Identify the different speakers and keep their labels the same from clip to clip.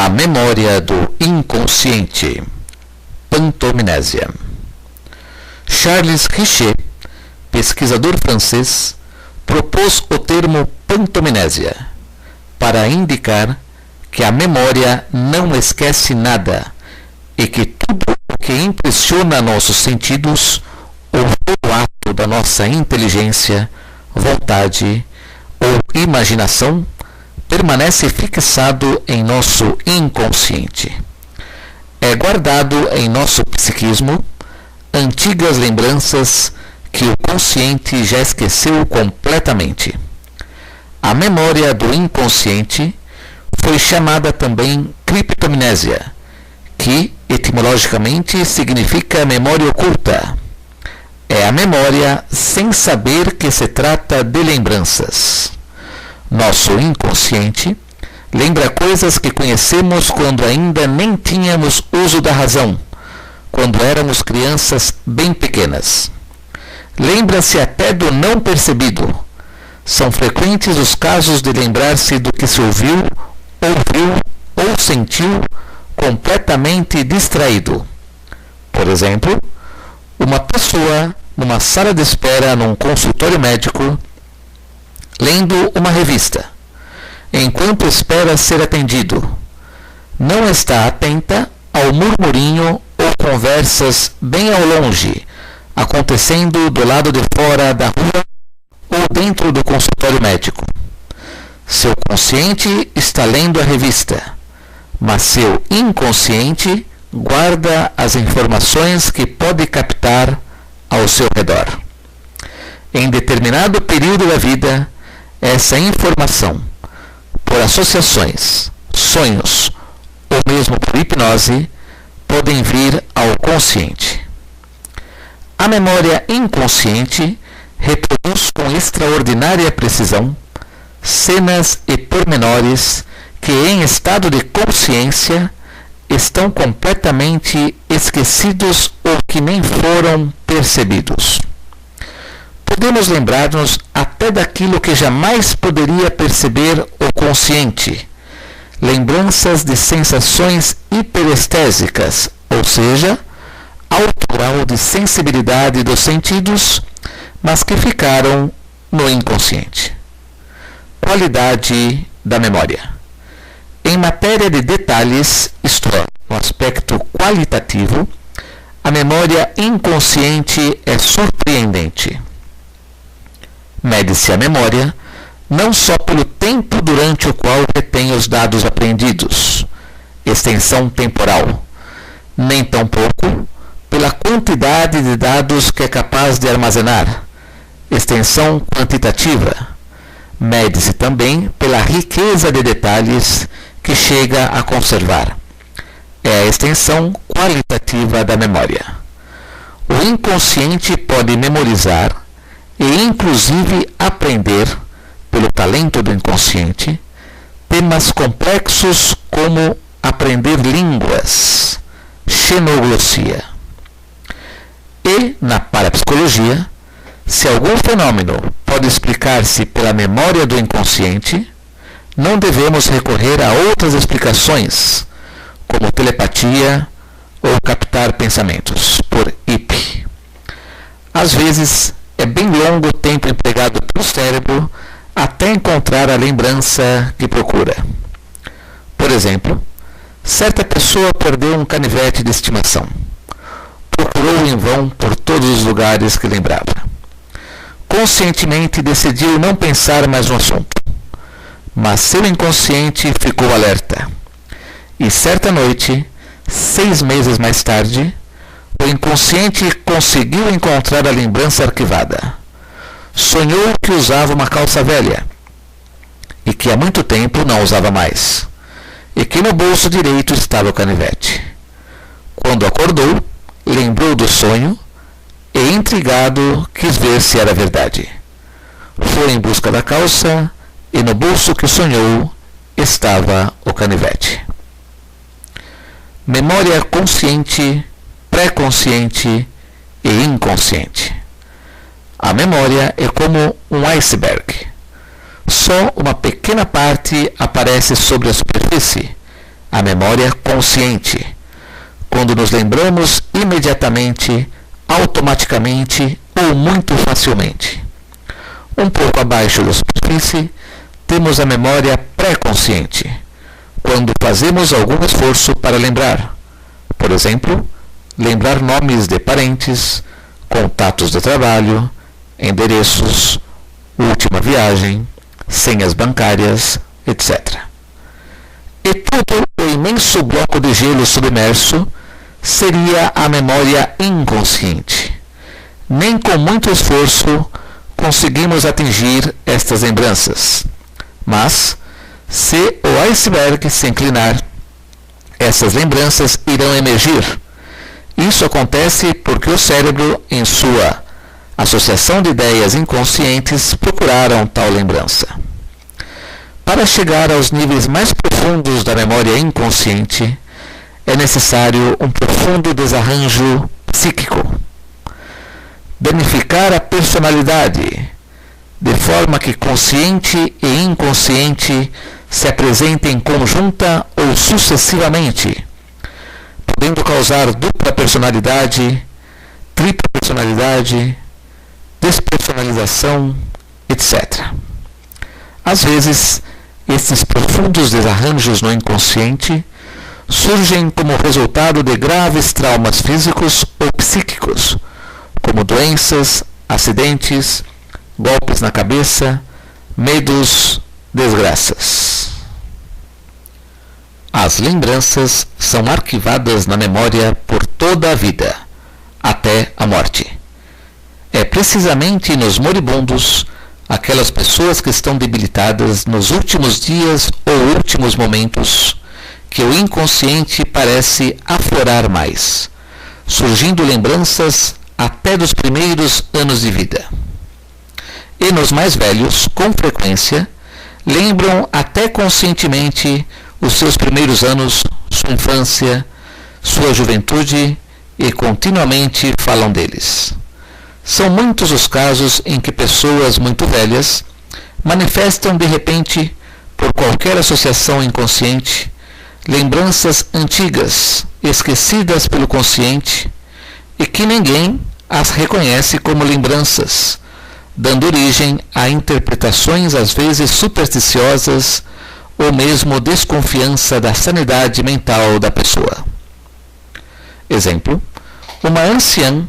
Speaker 1: A memória do inconsciente. Pantomnésia. Charles Richet, pesquisador francês, propôs o termo pantomnésia para indicar que a memória não esquece nada e que tudo o que impressiona nossos sentidos ou o ato da nossa inteligência, vontade ou imaginação permanece fixado em nosso inconsciente. É guardado em nosso psiquismo antigas lembranças que o consciente já esqueceu completamente. A memória do inconsciente foi chamada também criptomnésia, que etimologicamente significa memória oculta. É a memória sem saber que se trata de lembranças. Nosso inconsciente lembra coisas que conhecemos quando ainda nem tínhamos uso da razão, quando éramos crianças bem pequenas. Lembra-se até do não percebido. São frequentes os casos de lembrar-se do que se ouviu ou sentiu completamente distraído. Por exemplo, uma pessoa numa sala de espera num consultório médico, lendo uma revista, enquanto espera ser atendido. Não está atenta ao murmurinho ou conversas bem ao longe, acontecendo do lado de fora da rua ou dentro do consultório médico. Seu consciente está lendo a revista, mas seu inconsciente guarda as informações que pode captar ao seu redor. Em determinado período da vida, essa informação, por associações, sonhos ou mesmo por hipnose, podem vir ao consciente. A memória inconsciente reproduz com extraordinária precisão cenas e pormenores que, em estado de consciência, estão completamente esquecidos ou que nem foram percebidos. Podemos lembrar-nos até daquilo que jamais poderia perceber o consciente, lembranças de sensações hiperestésicas, ou seja, alto grau de sensibilidade dos sentidos, mas que ficaram no inconsciente. Qualidade da memória. Em matéria de detalhes, isto é, no aspecto qualitativo, a memória inconsciente é surpreendente. Mede-se a memória não só pelo tempo durante o qual retém os dados aprendidos, extensão temporal, nem tampouco pela quantidade de dados que é capaz de armazenar, extensão quantitativa. Mede-se também pela riqueza de detalhes que chega a conservar. É a extensão qualitativa da memória. O inconsciente pode memorizar e inclusive aprender, pelo talento do inconsciente, temas complexos como aprender línguas, xenoglossia. E, na parapsicologia, se algum fenômeno pode explicar-se pela memória do inconsciente, não devemos recorrer a outras explicações, como telepatia ou captar pensamentos, por IP. Às vezes, é bem longo o tempo empregado pelo cérebro até encontrar a lembrança que procura. Por exemplo, certa pessoa perdeu um canivete de estimação. Procurou em vão por todos os lugares que lembrava. Conscientemente decidiu não pensar mais no assunto, mas seu inconsciente ficou alerta. E certa noite, 6 meses mais tarde, o inconsciente conseguiu encontrar a lembrança arquivada. Sonhou que usava uma calça velha e que há muito tempo não usava mais, e que no bolso direito estava o canivete. Quando acordou, lembrou do sonho e, intrigado, quis ver se era verdade. Foi em busca da calça e no bolso que sonhou estava o canivete. Memória consciente, pré-consciente e inconsciente. A memória é como um iceberg. Só uma pequena parte aparece sobre a superfície, a memória consciente, quando nos lembramos imediatamente, automaticamente ou muito facilmente. Um pouco abaixo da superfície, temos a memória pré-consciente, quando fazemos algum esforço para lembrar. Por exemplo, lembrar nomes de parentes, contatos de trabalho, endereços, última viagem, senhas bancárias, etc. E todo o imenso bloco de gelo submerso seria a memória inconsciente. Nem com muito esforço conseguimos atingir estas lembranças. Mas, se o iceberg se inclinar, essas lembranças irão emergir. Isso acontece porque o cérebro, em sua associação de ideias inconscientes, procuraram tal lembrança. Para chegar aos níveis mais profundos da memória inconsciente, é necessário um profundo desarranjo psíquico. Danificar a personalidade, de forma que consciente e inconsciente se apresentem conjunta ou sucessivamente, podendo causar dupla personalidade, tripla personalidade, despersonalização, etc. Às vezes, esses profundos desarranjos no inconsciente surgem como resultado de graves traumas físicos ou psíquicos, como doenças, acidentes, golpes na cabeça, medos, desgraças. As lembranças são arquivadas na memória por toda a vida, até a morte. É precisamente nos moribundos, aquelas pessoas que estão debilitadas nos últimos dias ou últimos momentos, que o inconsciente parece aflorar mais, surgindo lembranças até dos primeiros anos de vida. E nos mais velhos, com frequência, lembram até conscientemente os seus primeiros anos, sua infância, sua juventude e continuamente falam deles. São muitos os casos em que pessoas muito velhas manifestam de repente, por qualquer associação inconsciente, lembranças antigas, esquecidas pelo consciente, e que ninguém as reconhece como lembranças, dando origem a interpretações às vezes supersticiosas ou mesmo desconfiança da sanidade mental da pessoa. Exemplo: uma anciã,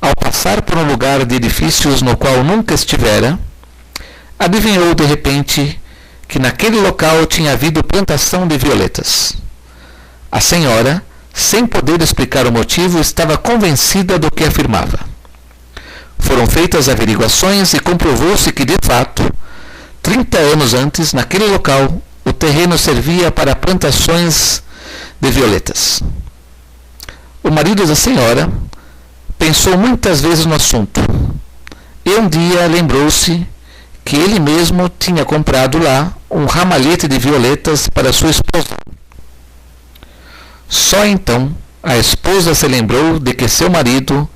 Speaker 1: ao passar por um lugar de edifícios no qual nunca estivera, adivinhou de repente que naquele local tinha havido plantação de violetas. A senhora, sem poder explicar o motivo, estava convencida do que afirmava. Foram feitas averiguações e comprovou-se que, de fato, 30 anos antes, naquele local, o terreno servia para plantações de violetas. O marido da senhora pensou muitas vezes no assunto e um dia lembrou-se que ele mesmo tinha comprado lá um ramalhete de violetas para sua esposa. Só então a esposa se lembrou de que seu marido,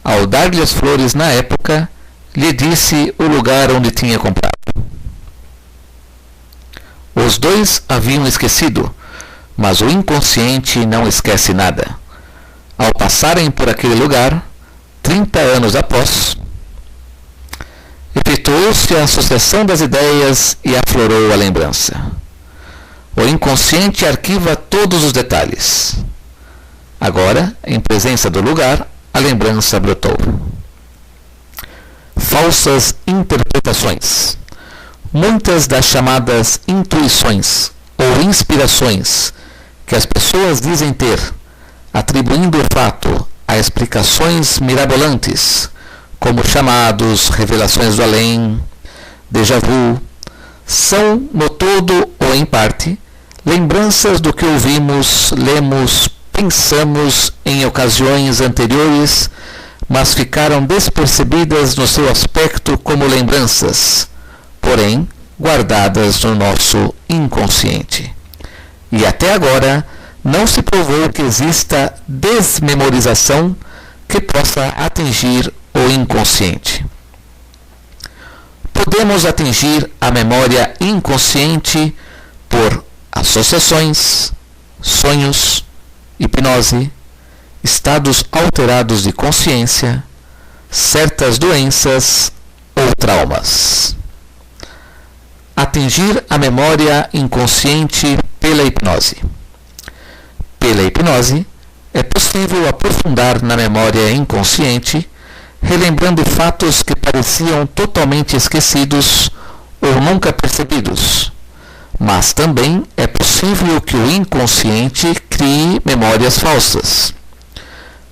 Speaker 1: ao dar-lhe as flores na época, lhe disse o lugar onde tinha comprado. Os dois haviam esquecido, mas o inconsciente não esquece nada. Ao passarem por aquele lugar, 30 anos após, efetuou-se a associação das ideias e aflorou a lembrança. O inconsciente arquiva todos os detalhes. Agora, em presença do lugar, a lembrança brotou. Falsas interpretações. Muitas das chamadas intuições ou inspirações que as pessoas dizem ter, atribuindo o fato a explicações mirabolantes, como chamados revelações do além, déjà vu, são, no todo ou em parte, lembranças do que ouvimos, lemos, pensamos em ocasiões anteriores, mas ficaram despercebidas no seu aspecto como lembranças, porém guardadas no nosso inconsciente. E até agora não se provou que exista desmemorização que possa atingir o inconsciente. Podemos atingir a memória inconsciente por associações, sonhos, hipnose, estados alterados de consciência, certas doenças ou traumas. Atingir a memória inconsciente pela hipnose. Pela hipnose, é possível aprofundar na memória inconsciente, relembrando fatos que pareciam totalmente esquecidos ou nunca percebidos. Mas também é possível que o inconsciente crie memórias falsas.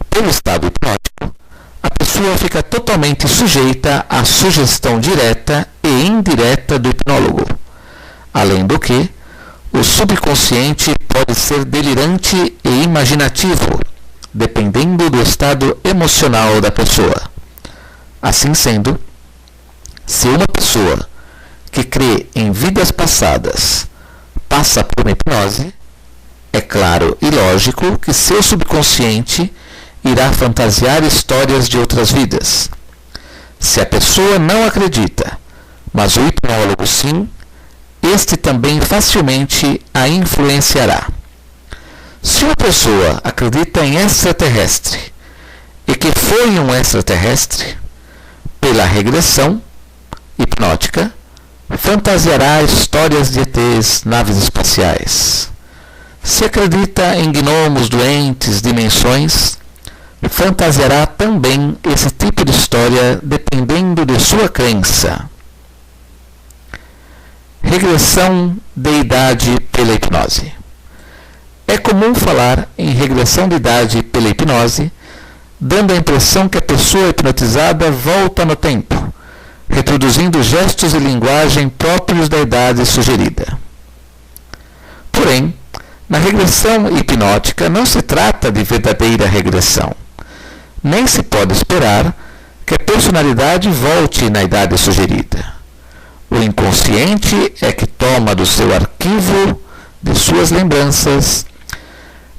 Speaker 1: Pelo estado hipnótico, a pessoa fica totalmente sujeita à sugestão direta e indireta do hipnólogo. Além do que, o subconsciente pode ser delirante e imaginativo, dependendo do estado emocional da pessoa. Assim sendo, se uma pessoa que crê em vidas passadas passa por uma hipnose, é claro e lógico que seu subconsciente irá fantasiar histórias de outras vidas. Se a pessoa não acredita, mas o hipnólogo sim, este também facilmente a influenciará. Se uma pessoa acredita em extraterrestre e que foi um extraterrestre, pela regressão hipnótica, fantasiará histórias de ETs, naves espaciais. Se acredita em gnomos, doentes, dimensões, fantasiará também esse tipo de história dependendo de sua crença. Regressão de idade pela hipnose. É comum falar em regressão de idade pela hipnose, dando a impressão que a pessoa hipnotizada volta no tempo, reproduzindo gestos e linguagem próprios da idade sugerida. Porém, na regressão hipnótica não se trata de verdadeira regressão. Nem se pode esperar que a personalidade volte na idade sugerida. O inconsciente é que toma do seu arquivo, de suas lembranças,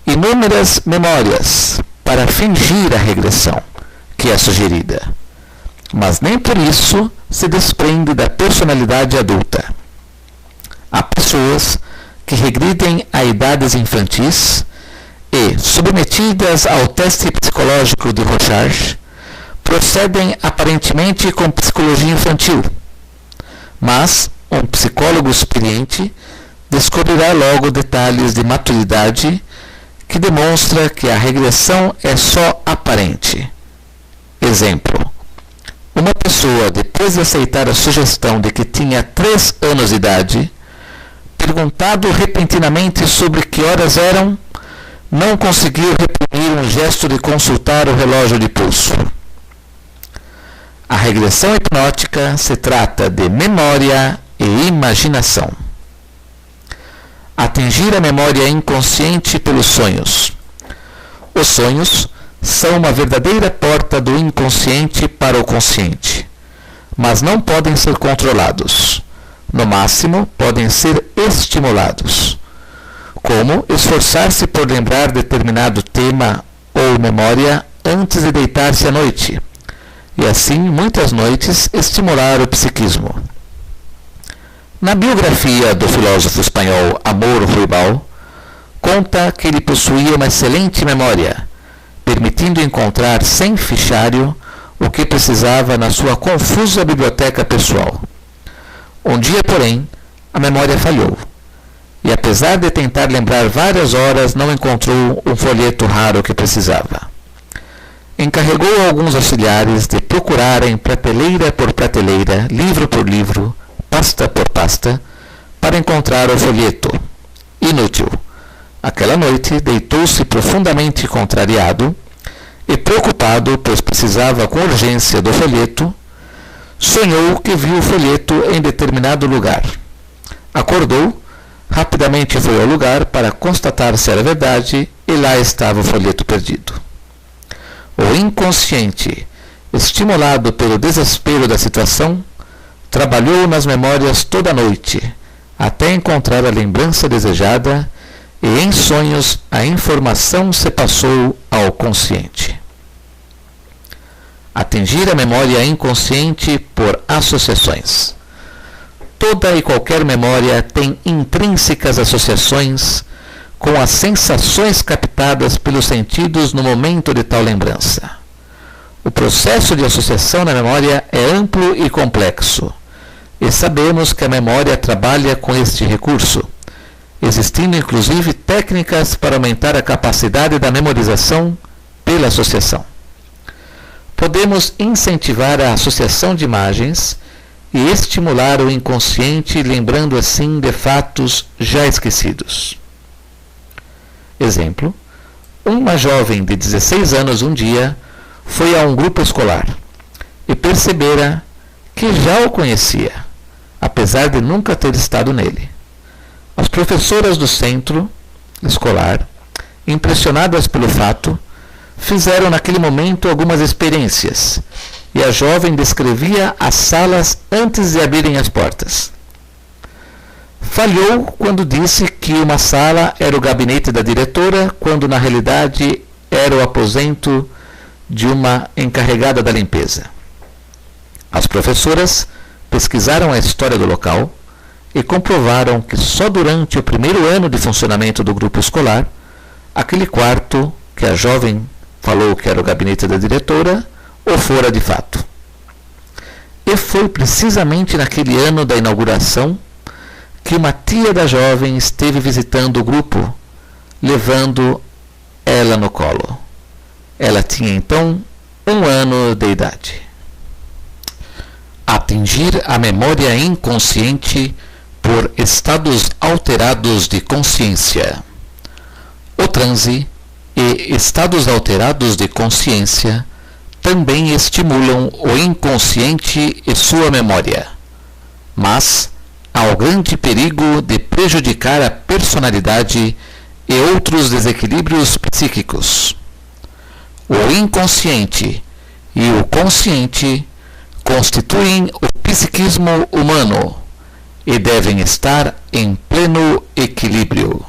Speaker 1: inúmeras memórias para fingir a regressão, que é sugerida. Mas nem por isso se desprende da personalidade adulta. Há pessoas que regridem a idades infantis e, submetidas ao teste psicológico de Rorschach, procedem aparentemente com psicologia infantil. Mas um psicólogo experiente descobrirá logo detalhes de maturidade que demonstra que a regressão é só aparente. Exemplo: uma pessoa, depois de aceitar a sugestão de que tinha 3 anos de idade, perguntado repentinamente sobre que horas eram, não conseguiu reprimir um gesto de consultar o relógio de pulso. A regressão hipnótica se trata de memória e imaginação. Atingir a memória inconsciente pelos sonhos. Os sonhos são uma verdadeira porta do inconsciente para o consciente, mas não podem ser controlados. No máximo, podem ser estimulados, como esforçar-se por lembrar determinado tema ou memória antes de deitar-se à noite, e assim, muitas noites, estimular o psiquismo. Na biografia do filósofo espanhol Amor Ruibal, conta que ele possuía uma excelente memória, permitindo encontrar sem fichário o que precisava na sua confusa biblioteca pessoal. Um dia, porém, a memória falhou, e apesar de tentar lembrar várias horas, não encontrou um folheto raro que precisava. Encarregou alguns auxiliares de procurarem prateleira por prateleira, livro por livro, pasta por pasta, para encontrar o folheto. Inútil. Aquela noite deitou-se profundamente contrariado e preocupado, pois precisava com urgência do folheto, sonhou que viu o folheto em determinado lugar. Acordou, rapidamente foi ao lugar para constatar se era verdade, e lá estava o folheto perdido. O inconsciente, estimulado pelo desespero da situação, trabalhou nas memórias toda a noite, até encontrar a lembrança desejada, e em sonhos a informação se passou ao consciente. Atingir a memória inconsciente por associações. Toda e qualquer memória tem intrínsecas associações com as sensações captadas pelos sentidos no momento de tal lembrança. O processo de associação na memória é amplo e complexo, e sabemos que a memória trabalha com este recurso, existindo inclusive técnicas para aumentar a capacidade da memorização pela associação. Podemos incentivar a associação de imagens e estimular o inconsciente, lembrando assim de fatos já esquecidos. Exemplo: uma jovem de 16 anos um dia foi a um grupo escolar e percebera que já o conhecia, apesar de nunca ter estado nele. As professoras do centro escolar, impressionadas pelo fato, fizeram naquele momento algumas experiências, e a jovem descrevia as salas antes de abrirem as portas. Falhou quando disse que uma sala era o gabinete da diretora, quando na realidade era o aposento de uma encarregada da limpeza. As professoras pesquisaram a história do local e comprovaram que só durante o primeiro ano de funcionamento do grupo escolar, aquele quarto que a jovem falou que era o gabinete da diretora, ou fora de fato. E foi precisamente naquele ano da inauguração que uma tia da jovem esteve visitando o grupo, levando ela no colo. Ela tinha então 1 ano de idade. Atingir a memória inconsciente por estados alterados de consciência. O transe e estados alterados de consciência também estimulam o inconsciente e sua memória, mas há o grande perigo de prejudicar a personalidade e outros desequilíbrios psíquicos. O inconsciente e o consciente constituem o psiquismo humano e devem estar em pleno equilíbrio.